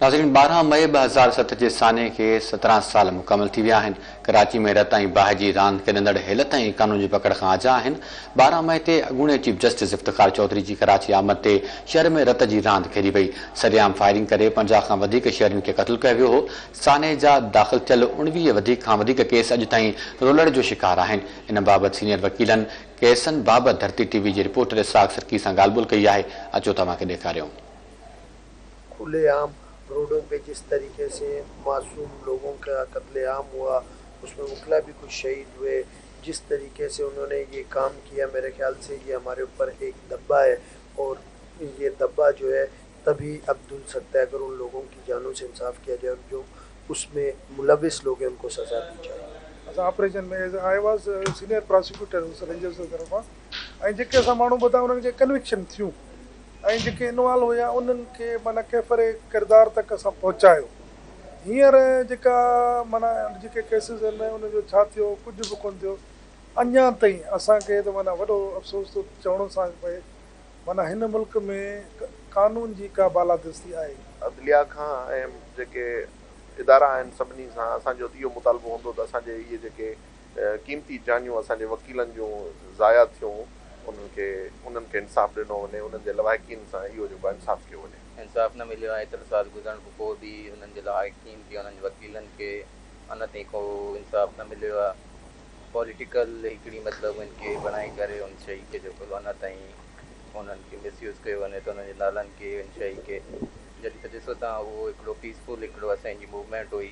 नाज़रीन 12 मई 2007 जे साने के 17 साल मुकमल थी विया आहिनि। कराची में रत ऐं बाहि जी रांदि खेॾंदड़ हेलत ऐं कानून जी पकड़ खां आजा आहिनि। 12 मई ते अॻूणे चीफ जस्टिस इफ्तिखार चौधरी जी कराची आमद ते शहर में रत जी रांदि खेॾी वई। सरेआम फायरिंग करे 50 खां वधीक शहरियुनि खे क़त्ल कयो वियो हो। साने जा दाख़िल थियल 19 खां वधीक केस अॼु ताईं रोलड़ जो शिकार आहिनि। इन बाबति सीनियर वकीलनि केसनि बाबति धरती टीवी जे रिपोर्टर इसहाक सरकी सां ॻाल्हि ॿोल कई आहे। अचो तव्हांखे ॾेखारियूं। खुलेआम रोडों पे जिस तरीके से मासूम लोगों का कत्लेआम हुआ, उसमें मुखला भी कुछ शहीद हुए, जिस तरीके से उन्होंने ये काम किया, मेरे ख्याल से ये हमारे ऊपर एक दब्बा है और ये दब्बा जो है तभी अब धुल सकता है अगर उन लोगों की जानों से इंसाफ किया जाए और जो उसमें मुलविस लोग हैं उनको सजा दी जाए। ऑपरेशन में I was senior prosecutor rangers की तरफ़ां ऐं जेके असां माण्हू ॿुधा उन्हनि खे कन्विक्शन थियूं ऐं जेके इन्वॉल्व हुया उन्हनि खे माना कैफ़रे किरदार तक असां पहुचायो। हींअर जेका माना जेके केसिस आहिनि उनजो छा थियो कुझु बि कोन थियो अञा ताईं असांखे त माना वॾो अफ़सोस थो चवण सां पए माना हिन मुल्क में कानून जी का बालादस्ती आहे। अदलिया खां ऐं जेके इदारा आहिनि सभिनी सां असांजो इहो मुतालबो हूंदो त असांजे इहे जेके क़ीमती जानियूं असांजे वकीलनि जूं ज़ाया थियूं उन्हनि खे इंसाफ़ ॾिनो वञे, उन्हनि जे लवाहिकीन सां इहो जेको इंसाफ़ कयो वञे। इंसाफ़ न मिलियो आहे। एतिरो साल गुज़रण खां पोइ बि हुननि जे लवाहिकीन खे उन्हनि वकीलनि खे अञा ताईं को इंसाफ़ न मिलियो आहे। पॉलिटिकल हिकिड़ी मतिलबु उनखे बणाए करे उन शइ खे जेको अञा ताईं उन्हनि खे मिसयूज़ कयो वञे त उन्हनि जे नालनि खे उन शइ खे जॾहिं त ॾिसो तव्हां उहो हिकिड़ो पीसफुल हिकिड़ो असांजी मूवमेंट हुई